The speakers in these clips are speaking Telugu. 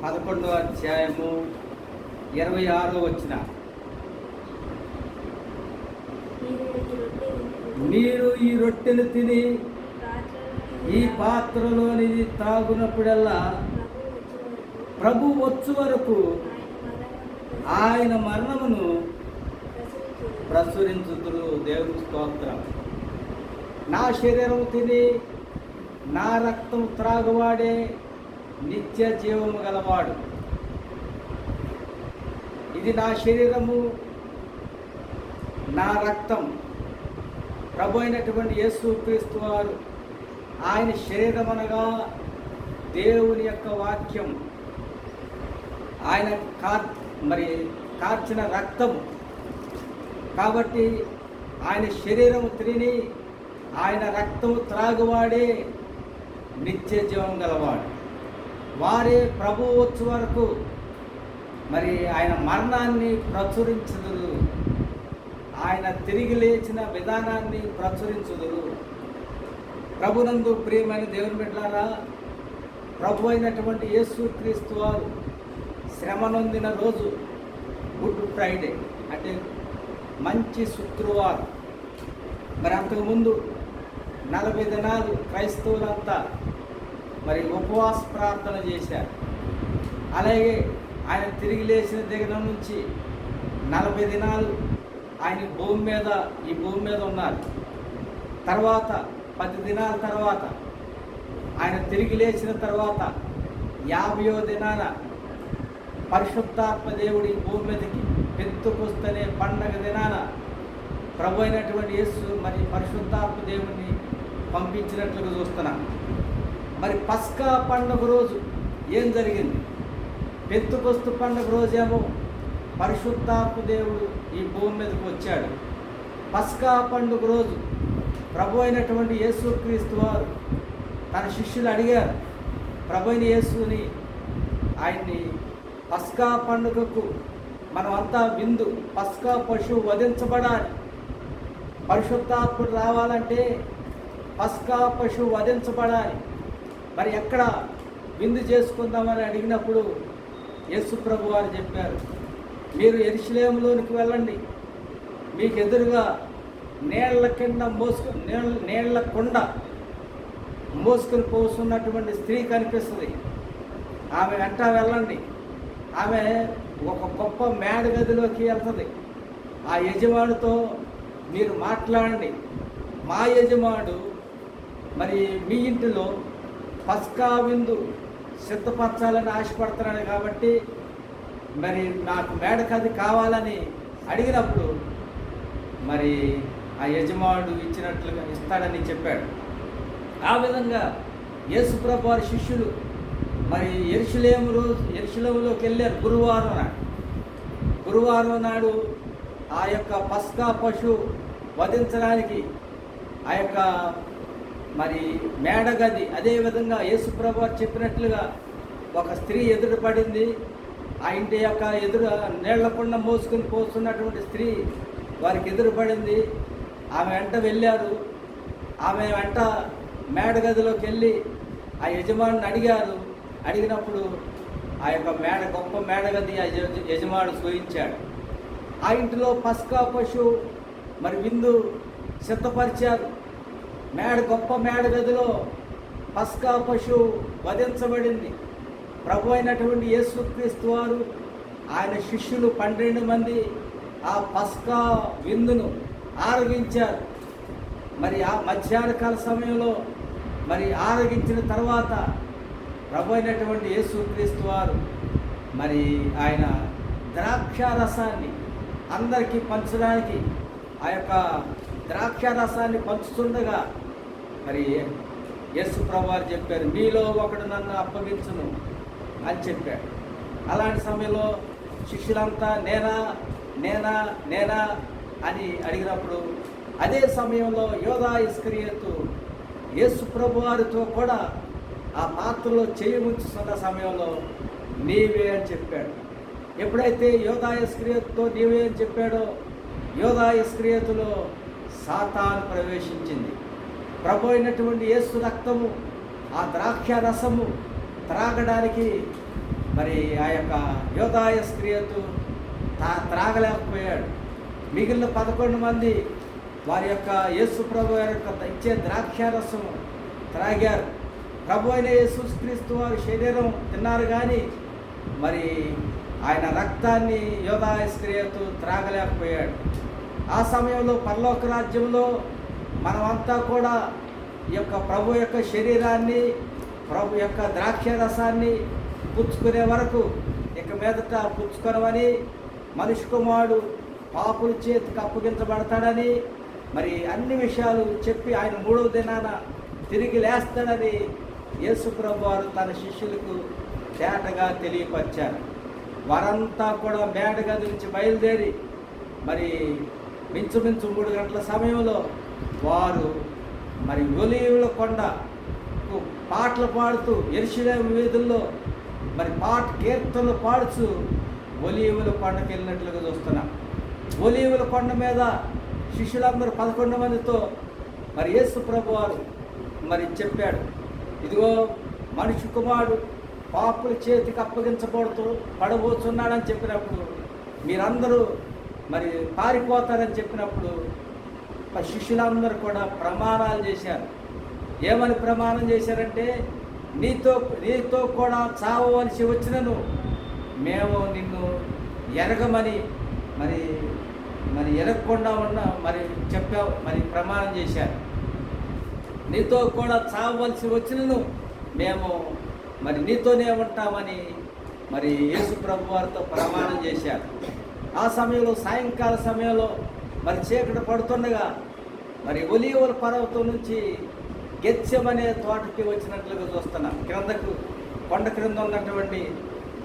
11వ అధ్యాయము 26వ వచనం. మీరు ఈ రొట్టెలు తిని ఈ పాత్రలోనిది తాగునప్పుడల్లా ప్రభు వచ్చు వరకు ఆయన మరణమును ప్రచురించుదురు. దేవుని స్తోత్రం. నా శరీరం తిని నా రక్తం త్రాగువాడే నిత్య జీవము గలవాడు. ఇది నా శరీరము, నా రక్తం. ప్రభు అయినటువంటి యేసుక్రీస్తు వారు ఆయన శరీరం అనగా దేవుని యొక్క వాక్యం, ఆయన కార్చిన రక్తము. కాబట్టి ఆయన శరీరము తిని ఆయన రక్తము త్రాగువాడే నిత్య జీవం గలవాడు. వారే ప్రభు వచ్చు వరకు ఆయన మరణాన్ని ప్రచురించుదురు, ఆయన తిరిగి లేచిన విధానాన్ని ప్రచురించుదురు. ప్రభునందు ప్రియమైన దేవుని బిడ్డలారా, ప్రభు అయినటువంటి యేసుక్రీస్తు వారు శ్రమ నొందిన రోజు గుడ్ ఫ్రైడే, అంటే మంచి శుక్రవారం. అంతకుముందు 40 దినాలు క్రైస్తవులంతా ఉపవాస ప్రార్థన చేశారు. అలాగే ఆయన తిరిగి లేచిన దగ్గర నుంచి 40 దినాలు ఆయన ఈ భూమి మీద ఉన్నారు. తర్వాత 10 దినాల తర్వాత ఆయన తిరిగి లేచిన తర్వాత 50వ దినాన పరిశుద్ధాత్మ దేవుడి భూమి మీదకి పెంతుకొస్తనే పండగ దినాన ప్రభు అయినటువంటి యేసు పరిశుద్ధాత్మ దేవుడిని పంపించినట్లుగా చూస్తున్నాం. పస్కా పండుగ రోజు ఏం జరిగింది? పెంతుకొస్తు పండుగ రోజేమో పరిశుద్ధాత్మ దేవుడు ఈ భూమి మీదకి వచ్చాడు. పస్కా పండుగ రోజు ప్రభు అయినటువంటి యేసుక్రీస్తు వారు తన శిష్యులు అడిగారు, ప్రభు అయిన యేసుని ఆయన్ని పస్కా పండుగకు మనమంతా విందు, పస్కా పశువు వధించబడాలి, పరిశుద్ధాత్ముడు రావాలంటే పస్కా పశువు వధించబడాలి, ఎక్కడ విందు చేసుకుందామని అడిగినప్పుడు యేసు ప్రభు వారు చెప్పారు, మీరు యెరూషలేములోనికి వెళ్ళండి, మీకు ఎదురుగా నీళ్ల కొండ మోసుకొని పోస్తున్నటువంటి స్త్రీ కనిపిస్తుంది. ఆమె వెంట వెళ్ళండి. ఆమె ఒక గొప్ప మేడ గదిలోకి వెళ్తుంది. ఆ యజమానుతో మీరు మాట్లాడండి, మా యజమానుడు మీ ఇంటిలో పస్కా విందు సిద్ధపరచాలని ఆశపడుతున్నాడు కాబట్టి నాకు మేడ గది కావాలని అడిగినప్పుడు ఆ యజమానుడు ఇచ్చినట్లుగా ఇస్తాడని చెప్పాడు. ఆ విధంగా యేసు ప్రభు వారి శిష్యులు యెరూషలేములోకి వెళ్ళారు. గురువారం నాడు ఆ యొక్క పస్కా పశువు వధించడానికి ఆ యొక్క మేడగది, అదేవిధంగా యేసు ప్రభు వారు చెప్పినట్లుగా ఒక స్త్రీ ఎదురు పడింది. ఆ ఇంటి యొక్క నీళ్లకుండా మోసుకొని పోస్తున్నటువంటి స్త్రీ వారికి ఎదురు పడింది. ఆమె వెంట వెళ్ళారు. ఆమె వెంట మేడగదిలోకి వెళ్ళి ఆ యజమానిని అడిగారు. అడిగినప్పుడు ఆ యొక్క గొప్ప మేడగది ఆ యజమానుడు సూచించాడు. ఆ ఇంటిలో పస్కా పశువు విందు సిద్ధపరిచారు. గొప్ప మేడగదిలో పస్కా పశువు వధించబడింది. ప్రభు అయినటువంటి యేసుక్రీస్తు వారు ఆయన శిష్యులు 12 మంది ఆ పస్కా విందును ఆరగించారు. ఆ మధ్యాహ్నకాల సమయంలో ఆరగించిన తర్వాత ప్రభు అయినటువంటి యేసుక్రీస్తు వారు ఆయన ద్రాక్షారసాన్ని అందరికీ పంచడానికి ఆ యొక్క ద్రాక్షారసాన్ని పంచుతుండగా యేసు ప్రభు వారు చెప్పారు, మీలో ఒకడు నన్ను అప్పగించును అని చెప్పాడు. అలాంటి సమయంలో శిష్యులంతా నేనా నేనా నేనా అని అడిగినప్పుడు అదే సమయంలో యోధా ఇస్కరియోతు యేసు ప్రభు వారితో కూడా ఆ పాత్రలో చేయి ముంచుతున్న సమయంలో నీవే అని చెప్పాడు. ఎప్పుడైతే యోధా ఇస్కరియోతుతో నీవే అని చెప్పాడో యోధా ఇస్కరియోతులో సాతాను ప్రవేశించింది. ప్రభు అయినటువంటి యేసు రక్తము, ఆ ద్రాక్ష రసము త్రాగడానికి మరి ఆ యొక్క యోధా ఇస్కరియోతు త్రాగలేకపోయాడు. మిగిలిన 11 మంది వారి యొక్క యేసు ప్రభు యొక్క ఇచ్చే ద్రాక్షారసం త్రాగారు. ప్రభు అయిన యేసుక్రీస్తు వారి శరీరం తిన్నారు కానీ మరి ఆయన రక్తాన్ని యోధా ఇస్కరియోతు త్రాగలేకపోయాడు. ఆ సమయంలో పరలోక రాజ్యంలో మనమంతా కూడా ఈ యొక్క ప్రభు యొక్క శరీరాన్ని, ప్రభు యొక్క ద్రాక్షారసాన్ని పుచ్చుకునే వరకు ఇక మీదట పుచ్చుకొనమని, మనిషి కుమారుడు పాపుల చేతికి అప్పగించబడతాడని, మరి అన్ని విషయాలు చెప్పి ఆయన 3వ దినాన తిరిగి లేస్తాడని యేసు ప్రభు వారు తన శిష్యులకు తేటగా తెలియపరిచారు. వారంతా కూడా మేడగది నుంచి బయలుదేరి మరి మించుమించు 3 గంటల సమయంలో వారు మరి ఒలీవల కొండకు పాటలు పాడుతూ యెరూషలేము వీధుల్లో మరి కీర్తనలు పాడుతూ ఒలీవల కొండకి వెళ్ళినట్లుగా చూస్తున్నాం. ఒలీవల కొండ మీద శిష్యులందరూ 11 మందితో మరి యేసు ప్రభు వారు మరి చెప్పాడు, ఇదిగో మనిషి కుమారుడు పాపుల చేతికి పడబోతున్నాడని చెప్పినప్పుడు మీరందరూ మరి పారిపోతారని చెప్పినప్పుడు శిష్యులందరూ కూడా ప్రమాణాలు చేశారు. ఏమని ప్రమాణం చేశారంటే, నీతో కూడా చావవలసి వచ్చినను మేము నిన్ను ఎరగమని మరి ఎరగకుండా చెప్పావు, మరి ప్రమాణం చేశారు. నీతో కూడా చావవలసి వచ్చినను మేము మరి నీతోనే ఉంటామని మరి యేసు ప్రభు వారితో ప్రమాణం చేశారు. ఆ సమయంలో సాయంకాల సమయంలో మరి చీకటి పడుతుండగా మరి ఒలీవల పర్వతం నుంచి గెత్సెమనే తోటకి వచ్చినట్లుగా చూస్తున్నాం. కొండ క్రింద ఉన్నటువంటి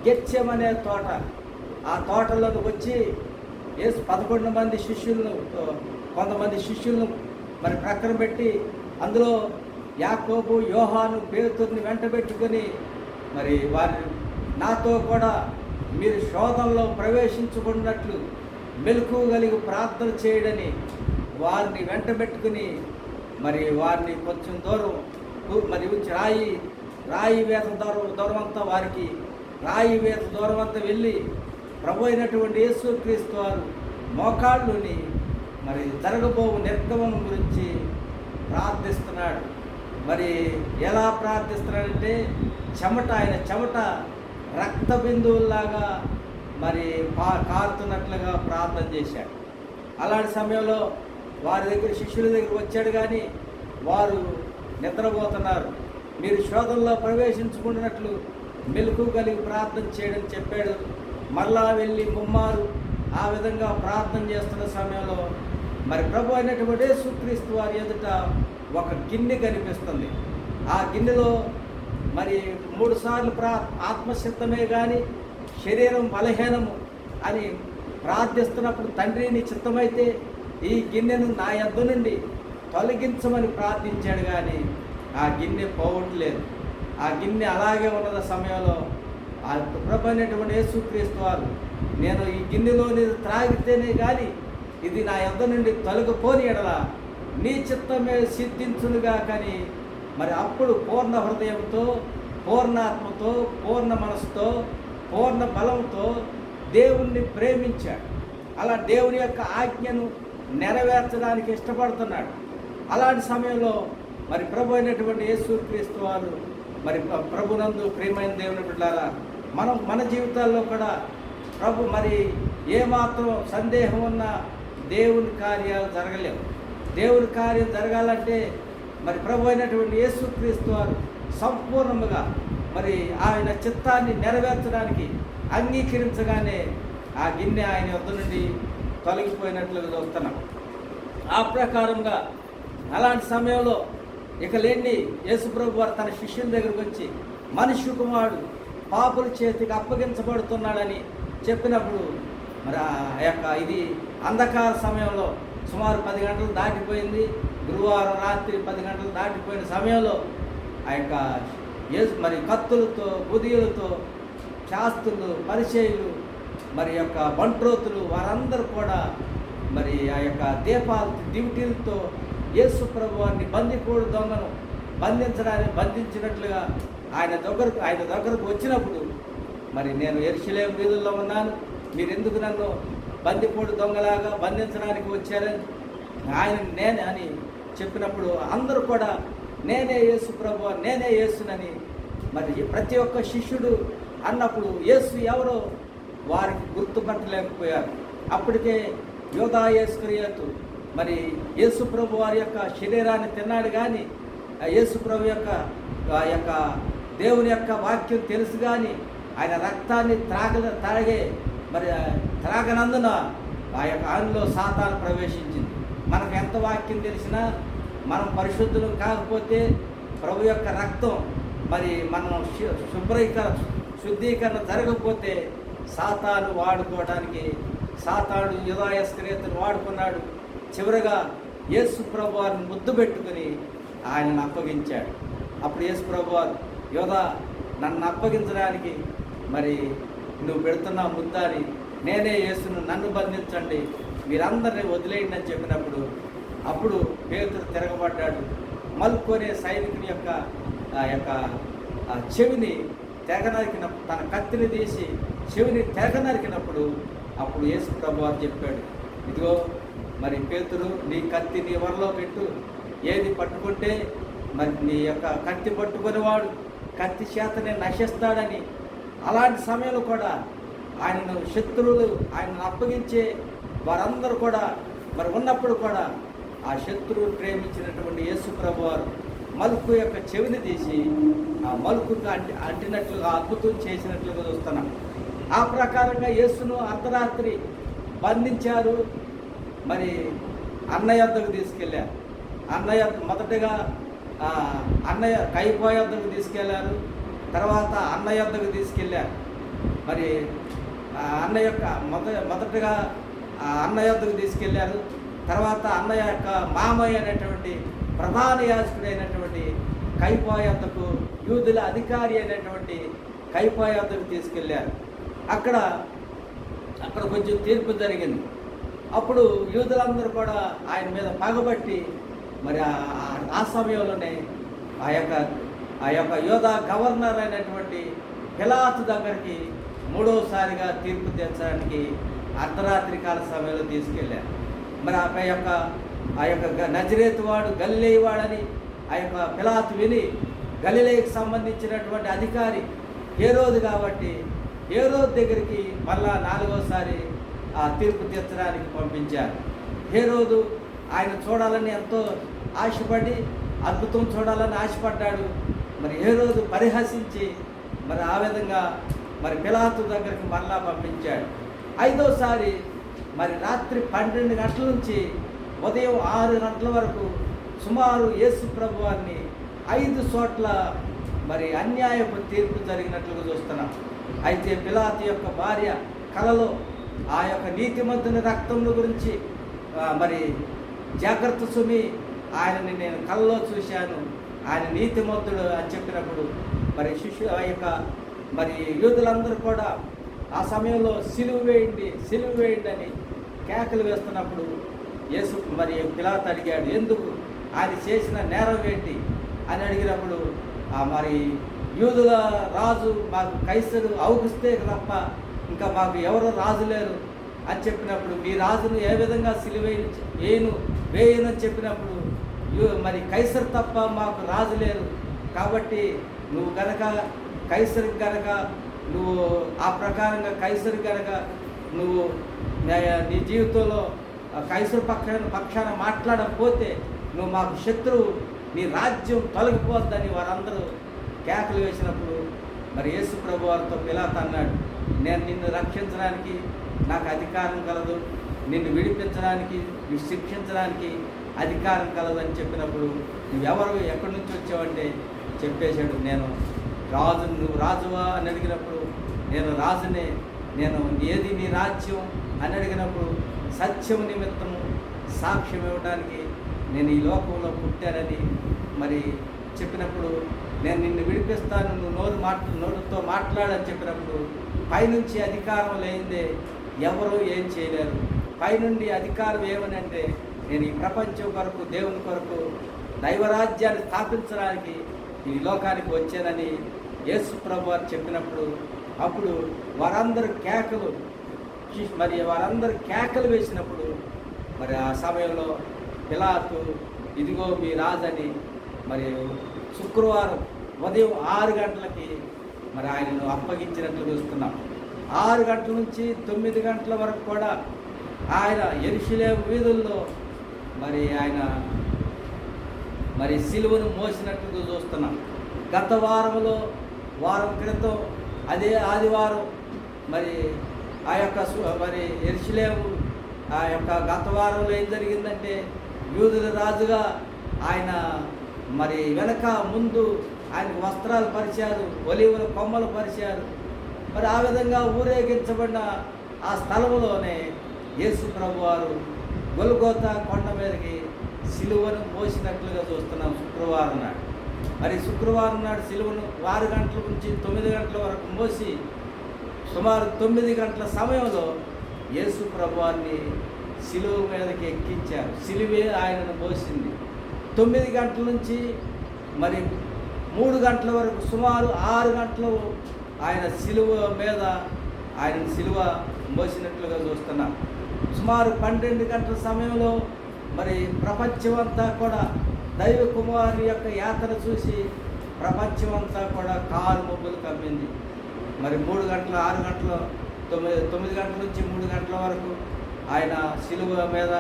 గెత్సెమనే తోట, ఆ తోటలోకి వచ్చి 11 మంది శిష్యులను, కొంతమంది శిష్యులను మరి ప్రక్కన పెట్టి అందులో యాకోబు, యోహాను, పేతురుని వెంట పెట్టుకొని మరి వారిని నాతో కూడా మీరు శోధనలో ప్రవేశించుకున్నట్లు మెలకువ కలిగి ప్రార్థన చేయడని వారిని వెంట పెట్టుకుని మరి వారిని కొంచెం దూరం మరి ఉంచి రాయి వేత దూరం అంతా వారికి రాయి వేత దూరం అంతా వెళ్ళి ప్రభు అయినటువంటి యేసుక్రీస్తు వారు మోకాళ్ళుని మరి జరగబోవు నిర్గమనం గురించి ప్రార్థిస్తున్నాడు. మరి ఎలా ప్రార్థిస్తున్నాడంటే ఆయన చెమట రక్త బిందువుల్లాగా మరి కారుతున్నట్లుగా ప్రార్థన చేశాడు. అలాంటి సమయంలో శిష్యుల దగ్గర వచ్చాడు కానీ వారు నిద్రపోతున్నారు. మీరు శోధనలో ప్రవేశించుకున్నట్లు మెలకువ కలిగి ప్రార్థన చేయడం చెప్పాడు. మరలా వెళ్ళి ముమ్మారు ఆ విధంగా ప్రార్థన చేస్తున్న సమయంలో మరి ప్రభు అయినటువంటి యేసుక్రీస్తు వారి ఎదుట ఒక గిన్నె కనిపిస్తుంది. ఆ గిన్నెలో మరి 3 సార్లు ఆత్మచిత్తమే కానీ శరీరం బలహీనము అని ప్రార్థిస్తున్నప్పుడు, తండ్రి నీ చిత్తమైతే ఈ గిన్నెను నా యొద్ద నుండి తొలగించమని ప్రార్థించాడు కానీ ఆ గిన్నె పోవట్లేదు. ఆ గిన్నె అలాగే ఉన్న సమయంలో ఆ ప్రభు అయినటువంటి యేసుక్రీస్తు వారు, నేను ఈ గిన్నెలోని త్రాగితేనే కానీ ఇది నా యొద్ద నుండి తొలగిపోని ఎడల నీ చిత్తమే సిద్ధించునుగా కానీ మరి అప్పుడు పూర్ణ హృదయంతో, పూర్ణాత్మతో, పూర్ణ మనసుతో, పూర్ణ బలంతో దేవుణ్ణి ప్రేమించాడు. అలా దేవుని యొక్క ఆజ్ఞను నెరవేర్చడానికి ఇష్టపడుతున్నాడు. అలాంటి సమయంలో మరి ప్రభు అయినటువంటి యేసుక్రీస్తు వారు మరి ప్రభునందు ప్రియమైన దేవుని బిడ్డలారా, మన జీవితాల్లో కూడా ప్రభు మరి ఏమాత్రం సందేహం ఉన్న దేవుని కార్యాలు జరగలేవు. దేవుని కార్యం జరగాలంటే మరి ప్రభు అయినటువంటి యేసుక్రీస్తు వారు సంపూర్ణముగా మరి ఆయన చిత్తాన్ని నెరవేర్చడానికి అంగీకరించగానే ఆ గిన్నె ఆయన వద్ద నుండి తొలగిపోయినట్లుగా చూస్తున్నాం. ఆ ప్రకారంగా అలాంటి సమయంలో ఇక లేని యేసుప్రభు వారు తన శిష్యుల దగ్గరకు వచ్చి మనిషి కుమారుడు పాపుల చేతికి అప్పగించబడుతున్నాడని చెప్పినప్పుడు మరి ఆ యొక్క ఇది అంధకార సమయంలో సుమారు 10 గంటలు దాటిపోయింది. గురువారం రాత్రి 10 గంటలు దాటిపోయిన సమయంలో ఆ యొక్క మరి కత్తులతో, బుదియులతో, శాస్త్రులు, పరిచయులు, మరి యొక్క బంట్రోతులు వారందరూ కూడా మరి ఆ యొక్క దివిటీలతో యేసు ప్రభువాన్ని బందిపోడు దొంగను బంధించినట్లుగా ఆయన దగ్గరకు వచ్చినప్పుడు మరి నేను యెరూషలేము వీధుల్లో ఉన్నాను, మీరు ఎందుకు నన్ను బందిపోటు దొంగలాగా బంధించడానికి వచ్చారని ఆయన నేనే అని చెప్పినప్పుడు అందరూ కూడా నేనే యేసు ప్రభువా, నేనే యేసునని మరి ప్రతి ఒక్క శిష్యుడు అన్నప్పుడు యేసు ఎవరో వారికి గుర్తుపట్టలేకపోయారు. అప్పటికే యోధా ఇస్కరియోతు మరి యేసు ప్రభు వారి యొక్క శరీరాన్ని తిన్నాడు, కానీ యేసు ప్రభు యొక్క దేవుని యొక్క వాక్యం తెలుసు, కానీ ఆయన రక్తాన్ని తాగే మరి త్రాగనందున ఆ యొక్క ఆయనలో సాతాను ప్రవేశించింది. మనకు ఎంత వాక్యం తెలిసినా మనం పరిశుద్ధులు కాకపోతే ప్రభు యొక్క రక్తం మరి మనం శుద్ధీకరణ జరగకపోతే సాతాను వాడుకోవడానికి సాతాను యోధా ఇస్కరియోతును వాడుకున్నాడు. చివరగా యేసు ప్రభు వారిని ముద్దు పెట్టుకుని ఆయనను అప్పగించాడు. అప్పుడు యేసు ప్రభు వారు, యోధా నన్ను అప్పగించడానికి మరి నువ్వు పెడుతున్న ముద్దని నేనే యేసును, నన్ను బంధించండి, మీరందరినీ వదిలేయండి అని చెప్పినప్పుడు అప్పుడు పేతురు తిరగబడ్డాడు. మల్కొనే సైనికుని యొక్క చెవిని తెగనరికినప్పుడు, తన కత్తిని తీసి చెవిని తెగనరికినప్పుడు అప్పుడు యేసు ప్రభు వారు చెప్పాడు, ఇదిగో మరి పేతురు, నీ కత్తి నీ వరలో పెట్టు, ఏది పట్టుకుంటే మరి నీ యొక్క కత్తి పట్టుకునేవాడు కత్తి చేతనే నశిస్తాడని. అలాంటి సమయంలో కూడా ఆయనను శత్రువులు ఆయనను అప్పగించే వారందరూ కూడా మరి ఉన్నప్పుడు కూడా ఆ శత్రువులు ప్రేమించినటువంటి యేసు ప్రభు వారు మలుకు యొక్క చెవిని తీసి ఆ మలుకుకు అంటినట్లుగా అద్భుతం చేసినట్లుగా చూస్తున్నాం. ఆ ప్రకారంగా యేసును అర్ధరాత్రి బంధించారు. మరి అన్నయ్య వద్దకు తీసుకెళ్ళారు. మొదటగా అన్నయ్య కైపా వద్దకు తీసుకెళ్లారు, తర్వాత అన్నయ్య వద్దకు తీసుకెళ్ళారు. మరి అన్నయ్య యొక్క మొదటగా అన్నయ్య వద్దకు తీసుకెళ్లారు. తర్వాత అన్నయ్య యొక్క మామయ్య అనేటువంటి ప్రధాన యాజకుడైనటువంటి కైపా వద్దకు, యూదుల అధికారి అయినటువంటి కైపా వద్దకు తీసుకెళ్ళారు. అక్కడ కొంచెం తీర్పు జరిగింది. అప్పుడు యూదులందరూ కూడా ఆయన మీద పగబట్టి మరి ఆ సమయంలోనే ఆ యొక్క యోధా గవర్నర్ అయినటువంటి పిలాతు దగ్గరికి మూడవసారిగా తీర్పు తెచ్చడానికి అర్ధరాత్రి కాల సమయంలో తీసుకెళ్ళారు. మరి ఆ యొక్క నజరేతు వాడు గలిలయ వాడని ఆ యొక్క పిలాతు విని గలిలయకు సంబంధించినటువంటి అధికారి హేరోదు కాబట్టి హేరోదు దగ్గరికి మళ్ళా 4వసారి ఆ తీర్పు తీర్చడానికి పంపించారు. హేరోదు ఆయన చూడాలని ఎంతో ఆశపడి అద్భుతం చూడాలని ఆశపడ్డాడు. మరి హేరోదు పరిహసించి మరి ఆ విధంగా మరి పిలాతు దగ్గరికి మళ్ళా పంపించాడు. 5వసారి మరి రాత్రి 12 గంటల నుంచి ఉదయం 6 గంటల వరకు సుమారు యేసు ప్రభు వారిని 5 చోట్ల మరి అన్యాయపు తీర్పు జరిగినట్లుగా చూస్తున్నాం. అయితే పిలాతు యొక్క భార్య కలలో ఆ యొక్క నీతిమంతుని రక్తముల గురించి మరి జాగ్రత్త సుమి, ఆయనని నేను కలలో చూశాను, ఆయన నీతిమంతుడు అని చెప్పినప్పుడు మరి మరి యూదులందరూ కూడా ఆ సమయంలో సిలువ వేయండి అని కేకలు వేస్తున్నప్పుడు యేసు మరి పిలాతు అడిగాడు, ఎందుకు, ఆయన చేసిన నేరం ఏంటి అని అడిగినప్పుడు మరి యూదుల రాజు మాకు కైసరు ఔగుస్తే తప్ప ఇంకా మాకు ఎవరు రాజు లేరు అని చెప్పినప్పుడు, మీ రాజును ఏ విధంగా వేయను అని చెప్పినప్పుడు మరి కైసరు తప్ప మాకు రాజు లేరు, కాబట్టి నువ్వు గనక కైసరికి గనక నువ్వు ఆ ప్రకారంగా కైసరికి గనక నువ్వు నీ జీవితంలో కైసరు పక్షాన మాట్లాడకపోతే నువ్వు మాకు శత్రువు, నీ రాజ్యం తొలగిపోద్దని వారందరూ కేకలు వేసినప్పుడు మరి యేసు ప్రభు వారితో పిలాతు అన్నాడు, నేను నిన్ను రక్షించడానికి నాకు అధికారం కలదు, నిన్ను విడిపించడానికి శిక్షించడానికి అధికారం కలదని చెప్పినప్పుడు నువ్వెవరు, ఎక్కడి నుంచి వచ్చావంటే చెప్పేశాడు, నేను రాజు, నువ్వు రాజువా అని అడిగినప్పుడు నేను రాజునే, నేను ఏది నీ రాజ్యం అని అడిగినప్పుడు సత్యం నిమిత్తము సాక్ష్యం ఇవ్వడానికి నేను ఈ లోకంలో పుట్టానని మరి చెప్పినప్పుడు, నేను నిన్ను విడిపిస్తాను, నువ్వు నోరుతో మాట్లాడని చెప్పినప్పుడు పైనుంచి అధికారం లేనిదే ఎవరు ఏం చేయలేరు. పైనుండి అధికారం ఏమనంటే నేను ఈ ప్రపంచం కొరకు, దేవుని కొరకు, దైవరాజ్యాన్ని స్థాపించడానికి ఈ లోకానికి వచ్చానని యేసు ప్రభు వారు చెప్పినప్పుడు అప్పుడు వారందరూ కేకలు వేసినప్పుడు మరి ఆ సమయంలో పిలాతు ఇదిగో మీ రాజని మరి శుక్రవారం ఉదయం 6 గంటలకి మరి ఆయనను అప్పగించినట్లు చూస్తున్నాం. 6 గంటల నుంచి 9 గంటల వరకు కూడా ఆయన యెరూషలేము వీధుల్లో మరి ఆయన మరి సిలువను మోసినట్లు చూస్తున్నాం. గత వారం క్రితం అదే ఆదివారం మరి ఆ యొక్క మరి యెరూషలేము ఆ యొక్క గత వారంలో ఏం జరిగిందంటే యూదుల రాజుగా ఆయన మరి వెనక ముందు ఆయనకు వస్త్రాలు పరిచారు, ఒలీవల కొమ్మలు పరిచారు. మరి ఆ విధంగా ఊరేగించబడిన ఆ స్థలంలోనే యేసు ప్రభు వారు గొల్గోతా కొండ మీదకి సిలువను మోసినట్లుగా చూస్తున్నాం శుక్రవారం నాడు. మరి శుక్రవారం నాడు సిలువను 6 గంటల నుంచి 9 గంటల వరకు మోసి సుమారు 9 గంటల సమయంలో యేసు ప్రభువారిని సిలువ మీదకి ఎక్కించారు. సిలువే ఆయనను మోసింది. 9 గంటల నుంచి మరి 3 గంటల వరకు సుమారు 6 గంటలు ఆయన సిలువ మీద ఆయన సిలువ మోసినట్లుగా చూస్తున్నాం. సుమారు 12 గంటల సమయంలో మరి ప్రపంచమంతా కూడా దైవ కుమారుని యొక్క యాత్ర చూసి ప్రపంచమంతా కూడా కారు మబ్బులు కమ్మింది. మరి 3 గంటల 6 గంటల 9 గంటల నుంచి 3 గంటల వరకు ఆయన సిలువ మీద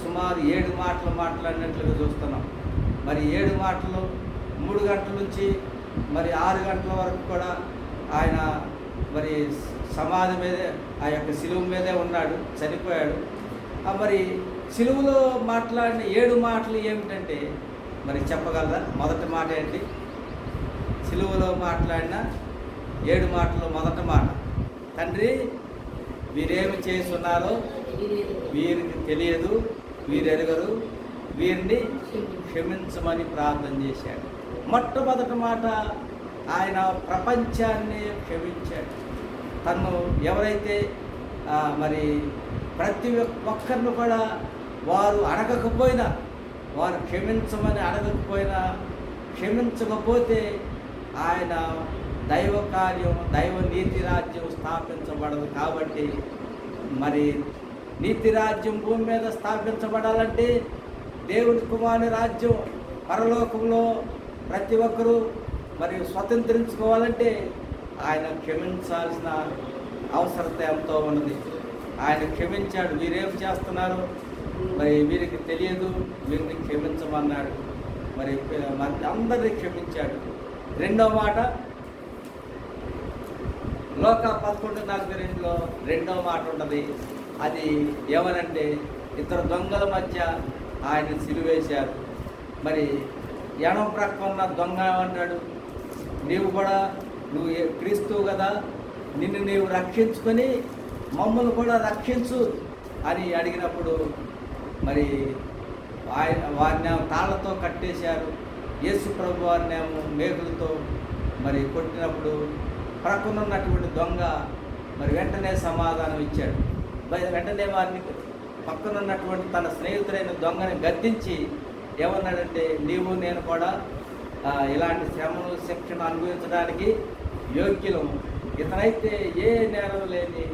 సుమారు 7 మాటలు మాట్లాడినట్లుగా చూస్తున్నాం. మరి 7 మాటలు 3 గంటల నుంచి మరి 6 గంటల వరకు కూడా ఆయన మరి సమాధి మీదే ఆ యొక్క సిలువ మీదే ఉన్నాడు, చనిపోయాడు. మరి సిలువలో మాట్లాడిన 7 మాటలు ఏమిటంటే మరి చెప్పగలరా? మొదటి మాట ఏంటి? సిలువలో మాట్లాడిన 7 మాటలు మొదటి మాట, తండ్రి వీరేమి చేస్తున్నారో వీరికి తెలియదు, వీరెరుగరు, వీరిని క్షమించమని ప్రార్థన చేశాడు. మొట్టమొదటి మాట ఆయన ప్రపంచాన్ని క్షమించాడు. తను ఎవరైతే మరి ప్రతి ఒక్కరిని కూడా వారు అడగకపోయినా, వారు క్షమించమని అడగకపోయినా, క్షమించకపోతే ఆయన దైవ కార్యం, దైవ నీతి రాజ్యం స్థాపించబడదు. కాబట్టి మరి నీతి రాజ్యం భూమి మీద స్థాపించబడాలంటే దేవుని కుమారుని రాజ్యం పరలోకంలో ప్రతి ఒక్కరూ మరి స్వతంత్రించుకోవాలంటే ఆయన క్షమించాల్సిన అవసరత ఎంతో ఉన్నది. ఆయన క్షమించాడు. వీరేం చేస్తున్నారు మరి వీరికి తెలియదు, వీరిని క్షమించమన్నాడు. మరి అందరినీ క్షమించాడు. రెండో మాట లోక 11:42 రెండవ మాట ఉంటుంది. అది ఏమనంటే 2 దొంగల మధ్య ఆయన సిలువేశారు. మరి ఎడమ ప్రక్క ఉన్న దొంగ ఏమంటాడు? నువ్వు క్రీస్తువు కదా, నిన్ను నీవు రక్షించుకొని మమ్మల్ని కూడా రక్షించు అని అడిగినప్పుడు మరి వారిని తాళ్లతో కట్టేశారు. యేసు ప్రభు వారిని మేకులతో మరి కొట్టినప్పుడు ప్రక్కనున్నటువంటి దొంగ మరి వెంటనే సమాధానం ఇచ్చాడు. వెంటనే వారిని పక్కనున్నటువంటి తన స్నేహితుడైన దొంగని గద్దించి ఏమన్నాడంటే, నీవు నేను కూడా ఇలాంటి శ్రమను శిక్షను అనుభవించడానికి యోగ్యులము, ఇతనైతే ఏ నేరం లేని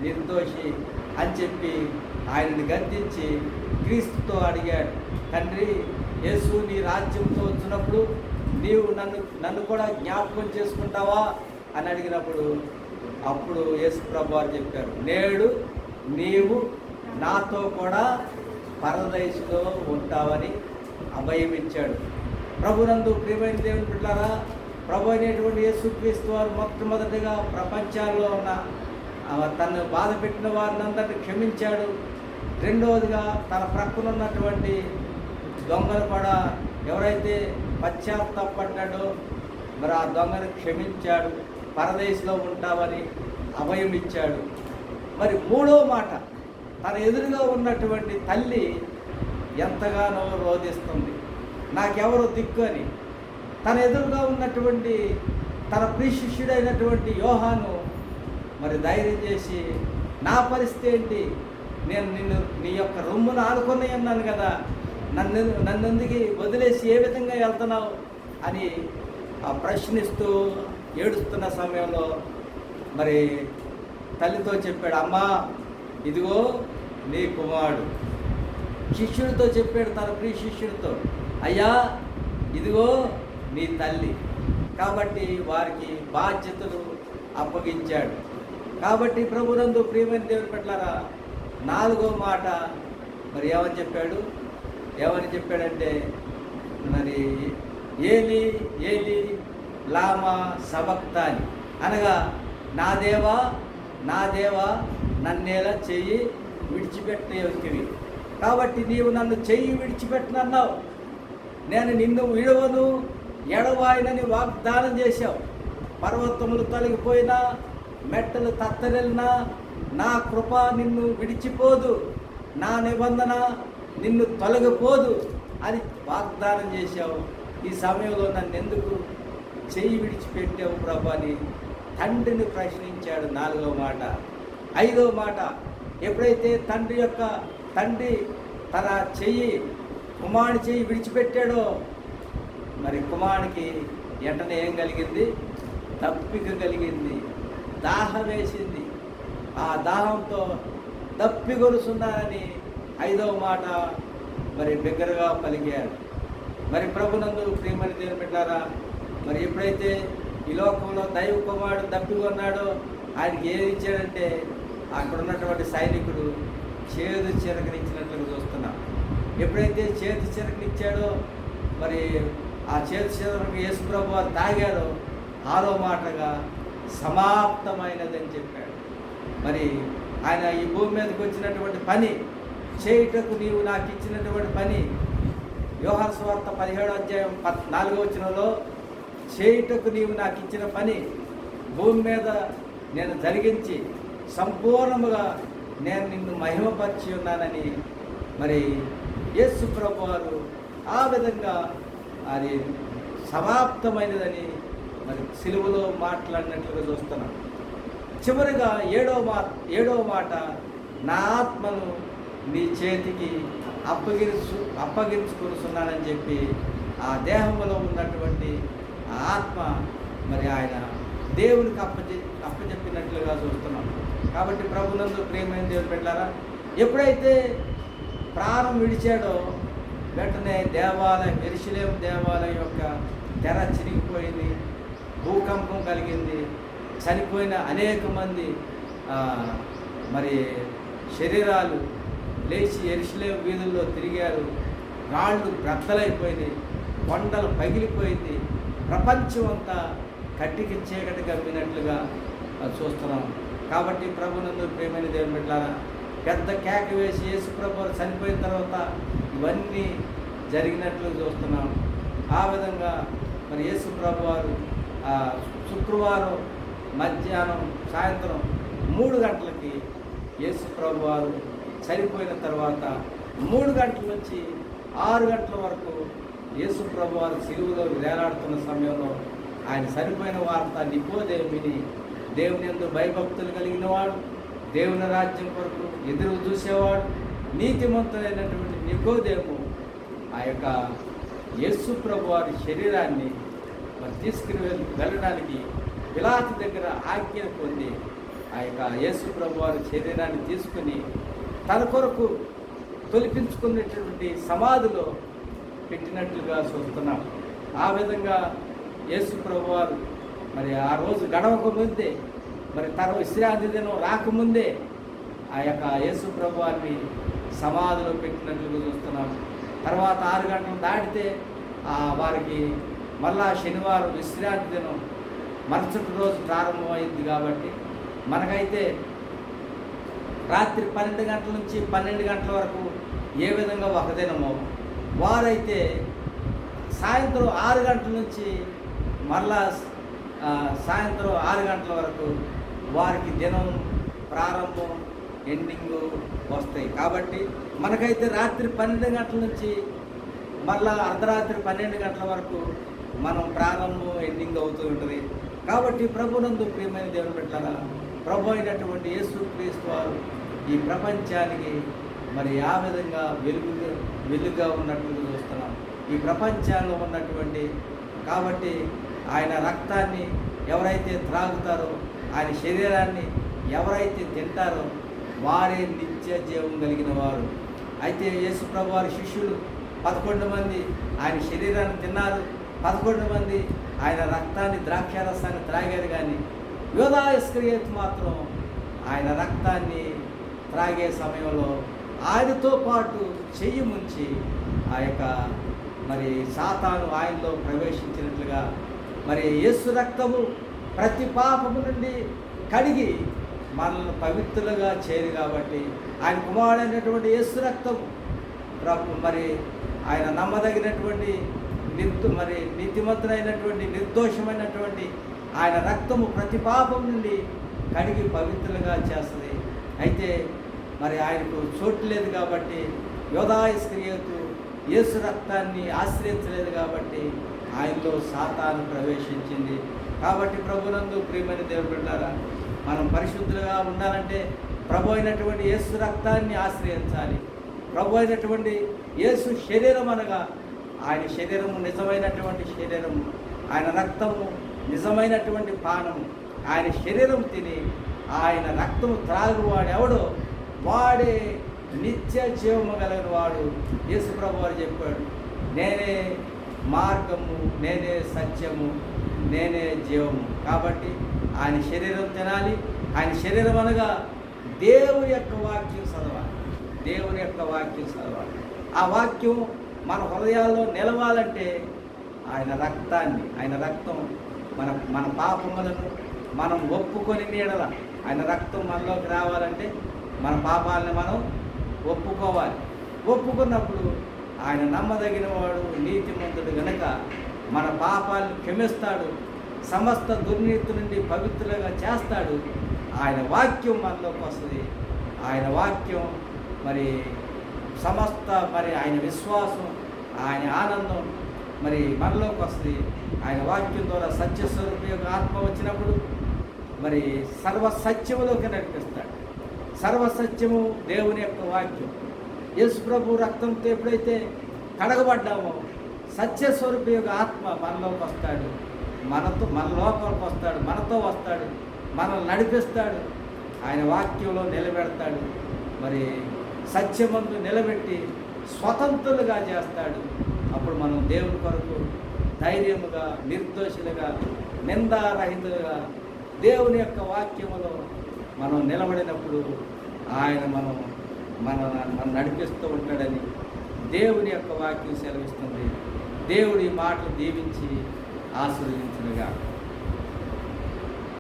నిర్దోషి అని చెప్పి ఆయనని గద్దించి క్రీస్తుతో అడిగాడు, తండ్రి యేసు నీ రాజ్యంతో వచ్చినప్పుడు నీవు నన్ను కూడా జ్ఞాపకం చేసుకుంటావా అని అడిగినప్పుడు అప్పుడు యేసు ప్రభు వారు చెప్పారు, నేడు నీవు నాతో కూడా పరదైసులో ఉంటావని అభయం ఇచ్చాడు. ప్రభునందు ప్రియమైన దేవుని బిడ్డలారా, ప్రభు అనేటువంటి యేసుక్రీస్తు వారు మొట్టమొదటిగా ప్రపంచాల్లో ఉన్న తను బాధ పెట్టిన వారిని అందరినీ క్షమించాడు. రెండవదిగా తన ప్రక్కన ఉన్నటువంటి దొంగను కూడా ఎవరైతే పశ్చాత్తాపడ్డాడో మరి ఆ దొంగను క్షమించాడు, పరదేశంలో ఉంటామని అభయం ఇచ్చాడు. మరి మూడో మాట, తన ఎదురుగా ఉన్నటువంటి తల్లి ఎంతగానో రోధిస్తుంది, నాకెవరు దిక్కు అని. తన ఎదురుగా ఉన్నటువంటి తన ప్రియశిష్యుడైనటువంటి యోహాను మరి ధైర్యం చేసి, నా పరిస్థితి ఏంటి, నేను నీ యొక్క రొమ్మును ఆనుకొని అన్నాను కదా, నన్నెందుకు వదిలేసి ఏ విధంగా వెళ్తున్నావు అని ప్రశ్నిస్తూ ఏడుస్తున్న సమయంలో మరి తల్లితో చెప్పాడు, అమ్మా ఇదిగో నీ కుమారుడు. శిష్యుడితో చెప్పాడు, తన ప్రియ శిష్యుడితో, అయ్యా ఇదిగో నీ తల్లి. కాబట్టి వారికి బాధ్యతలు అప్పగించాడు. కాబట్టి ప్రభునందు ప్రియమైన దేవుని పట్లరా 4వ మాట మరి ఏమని చెప్పాడంటే మరి ఏలి ఏలి లామా సబక్తాని, అనగా నా దేవా నన్నేలా చెయ్యి విడిచిపెట్టేవి. కాబట్టి నీవు నన్ను చెయ్యి విడిచిపెట్టనన్నావు, నేను నిన్ను విడవను ఎడవాయినని వాగ్దానం చేశావు. పర్వతములు తొలగిపోయినా, మెట్టలు తత్తరెళ్ళినా నా కృప నిన్ను విడిచిపోదు, నా నిబంధన నిన్ను తొలగిపోదు అని వాగ్దానం చేశావు. ఈ సమయంలో నన్ను ఎందుకు చెయ్యి విడిచిపెట్టావు ప్రభు అని తండ్రిని ప్రశ్నించాడు. 4వ మాట. 5వ మాట, ఎప్పుడైతే తండ్రి తన కుమారుని చెయ్యి విడిచిపెట్టాడో మరి కుమారునికి వెంటనే ఏం కలిగింది? దప్పిక కలిగింది, దాహం వేసింది. ఆ దాహంతో దప్పిగొలుసున్నానని 5వ మాట మరి బిగ్గరగా పలికాడు. మరి ప్రభునందు ప్రియమైన దేవుని బిడ్డలారా, మరి ఎప్పుడైతే ఈ లోకంలో దైవ కుమారుడు దప్పికొన్నాడో ఆయనకి ఏది ఇచ్చాడంటే అక్కడ ఉన్నటువంటి సైనికుడు చేదు చిరకనిచ్చినట్లుగా చూస్తున్నాం. ఎప్పుడైతే చేదు చిరకనిచ్చాడో మరి ఆ చేదు చిరకను యేసు ప్రభు వారు తాగాడో 6వ మాటగా సమాప్తమైనదని చెప్పాడు. మరి ఆయన ఈ భూమి మీదకి వచ్చినటువంటి పని చేయుటకు నీవు నాకు ఇచ్చినటువంటి పని, యోహాను సువార్త 17వ అధ్యాయం 4వ వచనంలో, చేయుటకు నీవు నాకు ఇచ్చిన పని భూమి మీద నేను జరిగించి సంపూర్ణముగా నేను నిన్ను మహిమపరిచి ఉన్నానని మరి యేసు ప్రభు వారు ఆ విధంగా అది సమాప్తమైనదని మరి సిలువలో మాట్లాడినట్లుగా చూస్తున్నాం. చివరిగా 7వ మాట, నా ఆత్మను నీ చేతికి అప్పగించుకొనుచున్నానని చెప్పి ఆ దేహంలో ఉన్నటువంటి ఆ ఆత్మ మరి ఆయన దేవునికి అప్పచెప్పినట్లుగా చూస్తున్నాం. కాబట్టి ప్రభునందు ప్రియమైన దేవుని బిడ్డలారా, ఎప్పుడైతే ప్రాణం విడిచాడో వెంటనే యెరూషలేము దేవాలయం యొక్క తెర చిరిగిపోయింది, భూకంపం కలిగింది, చనిపోయిన అనేక మంది మరి శరీరాలు లేచి యెరూషలేము వీధుల్లో తిరిగారు. రాళ్ళు బ్రద్దలైపోయినాయి, కొండలు పగిలిపోయింది, ప్రపంచం అంతా కట్టికి చీకటి కమ్మినట్లుగా చూస్తున్నాం. కాబట్టి ప్రభునందు ప్రియమైన దేవుని బిడ్డలారా, పెద్ద కేక వేసి యేసు ప్రభు చనిపోయిన తర్వాత ఇవన్నీ జరిగినట్లు చూస్తున్నాం. ఆ విధంగా మరి యేసు ప్రభు వారు శుక్రవారం మధ్యాహ్నం సాయంత్రం 3 గంటలకి యేసు ప్రభు వారు చనిపోయిన తర్వాత 3 గంటల నుంచి 6 గంటల వరకు యేసు ప్రభు వారు సిలువలో వేలాడుతున్న సమయంలో ఆయన చనిపోయిన వార్త నికోదేముని, దేవుని యందు భయభక్తులు కలిగిన వాడు, దేవుని రాజ్యం కొరకు ఎదురు చూసేవాడు, నీతిమంతుడైనటువంటి నికోదేము ఆ యొక్క యేసు ప్రభు వారి శరీరాన్ని మరి తీసుకుని వెళ్ళడానికి పిలాతు దగ్గర ఆజ్ఞ పొంది ఆ యొక్క యేసు ప్రభు వారి శరీరాన్ని తీసుకుని తన కొరకు తొలిపించుకునేటటువంటి సమాధిలో పెట్టినట్లుగా చూస్తున్నాం. ఆ విధంగా యేసు ప్రభు వారు మరి ఆ రోజు గడవక ముందే, మరి తన విశ్రాంతి దినం రాకముందే ఆ యొక్క యేసు ప్రభు వారిని సమాధిలో పెట్టినట్లుగా చూస్తున్నాం. తర్వాత 6 గంటలు దాటితే వారికి మళ్ళా శనివారం విశ్రాంతి దినం మరుసటి రోజు ప్రారంభమైంది. కాబట్టి మనకైతే రాత్రి 12 గంటల నుంచి 12 గంటల వరకు ఏ విధంగా ఒక దినమో, వారైతే సాయంత్రం 6 గంటల నుంచి మళ్ళా సాయంత్రం 6 గంటల వరకు వారికి దినం ప్రారంభం ఎండింగు వస్తాయి. కాబట్టి మనకైతే రాత్రి 12 గంటల నుంచి మళ్ళా అర్ధరాత్రి 12 గంటల వరకు మనం ప్రారంభం ఎండింగ్ అవుతూ ఉంటుంది. కాబట్టి ప్రభునందు ప్రియమైన దేవుని బిడ్డలారా, ప్రభు అయినటువంటి యేసుక్రీస్తు వారు ఈ ప్రపంచానికి మరి ఆ విధంగా వెలుగుగా ఉన్నట్లుగా చూస్తున్నాం. ఈ ప్రపంచంలో ఉన్నటువంటి కాబట్టి ఆయన రక్తాన్ని ఎవరైతే త్రాగుతారో ఆయన శరీరాన్ని ఎవరైతే తింటారో వారే నిత్య జీవం కలిగిన వారు. అయితే యేసుప్రభు వారి శిష్యులు 11 మంది ఆయన శరీరాన్ని తిన్నారు, 11 మంది ఆయన రక్తాన్ని ద్రాక్షారసాన్ని త్రాగారు. కానీ యూదా ఇస్కరియోతు మాత్రం ఆయన రక్తాన్ని త్రాగే సమయంలో ఆయనతో పాటు చెయ్యి ముంచి ఆ యొక్క మరి సాతాను ఆయనలో ప్రవేశించినట్లుగా మరి యేసు రక్తము ప్రతి పాపము నుండి కడిగి మనల్ని పవిత్రులుగా చేయరు. కాబట్టి ఆయన కుమారుడైనటువంటి యేసు రక్తము మరి ఆయన నమ్మదగినటువంటి మరి నీతిమంతుడైనటువంటి నిర్దోషమైనటువంటి ఆయన రక్తము ప్రతి పాపం నుండి కడిగి పవిత్రులుగా చేస్తుంది. అయితే మరి ఆయనకు చోటు లేదు కాబట్టి యూదా ఇస్కరియోతు యేసు రక్తాన్ని ఆశ్రయించలేదు కాబట్టి ఆయనలో సాతాను ప్రవేశించింది. కాబట్టి ప్రభునందు ప్రియమైన దేవుని బిడ్డలారా, మనం పరిశుద్ధులుగా ఉండాలంటే ప్రభు అయినటువంటి యేసు రక్తాన్ని ఆశ్రయించాలి. ప్రభు అయినటువంటి యేసు శరీరం అనగా ఆయన శరీరము నిజమైనటువంటి శరీరము, ఆయన రక్తము నిజమైనటువంటి పానము. ఆయన శరీరం తిని ఆయన రక్తము త్రాగువాడెవడో వాడే నిత్య జీవము కలిగిన వాడు. యేసు ప్రభు వారు చెప్పాడు, నేనే మార్గము, నేనే సత్యము, నేనే జీవము. కాబట్టి ఆయన శరీరం తినాలి. ఆయన శరీరం అనగా దేవుని యొక్క వాక్యం చదవాలి, దేవుని యొక్క వాక్యం చదవాలి. ఆ వాక్యం మన హృదయాల్లో నిలవాలంటే ఆయన రక్తాన్ని, ఆయన రక్తం మన పాపములను మనం ఒప్పుకొని నీడల ఆయన రక్తం మనలోకి రావాలంటే మన పాపాలని మనం ఒప్పుకోవాలి. ఒప్పుకున్నప్పుడు ఆయన నమ్మదగిన వాడు, నీతిమంతుడు గనక మన పాపాలను క్షమిస్తాడు, సమస్త దుర్నీతి నుండి పవిత్రులుగా చేస్తాడు. ఆయన వాక్యం మనలోకి వస్తుంది. ఆయన వాక్యం మరి సమస్త మరి ఆయన విశ్వాసం, ఆయన ఆనందం మరి మనలోకి వస్తుంది. ఆయన వాక్యం ద్వారా సత్యస్వరూపి యొక్క ఆత్మ వచ్చినప్పుడు మరి సర్వసత్యములోకి నడిపిస్తాడు. సర్వసత్యము దేవుని యొక్క వాక్యం. యేసు ప్రభు రక్తంతో ఎప్పుడైతే కడగబడ్డామో సత్యస్వరూపి యొక్క ఆత్మ మనలోకి వస్తాడు, మన లోకంలోకి వస్తాడు, మనతో వస్తాడు, మనల్ని నడిపిస్తాడు, ఆయన వాక్యంలో నిలబెడతాడు. మరి సత్యమందు నిలబెట్టి స్వతంత్రులుగా చేస్తాడు. అప్పుడు మనం దేవుని కొరకు ధైర్యముగా, నిర్దోషులుగా, నిందారహితులుగా దేవుని యొక్క వాక్యములో మనం నిలబడినప్పుడు ఆయన మనం నడిపిస్తూ ఉంటాడని దేవుని యొక్క వాక్యం సెలవిస్తుంది. దేవుడి మాటలు దీవించి ఆశీర్వదించునుగా.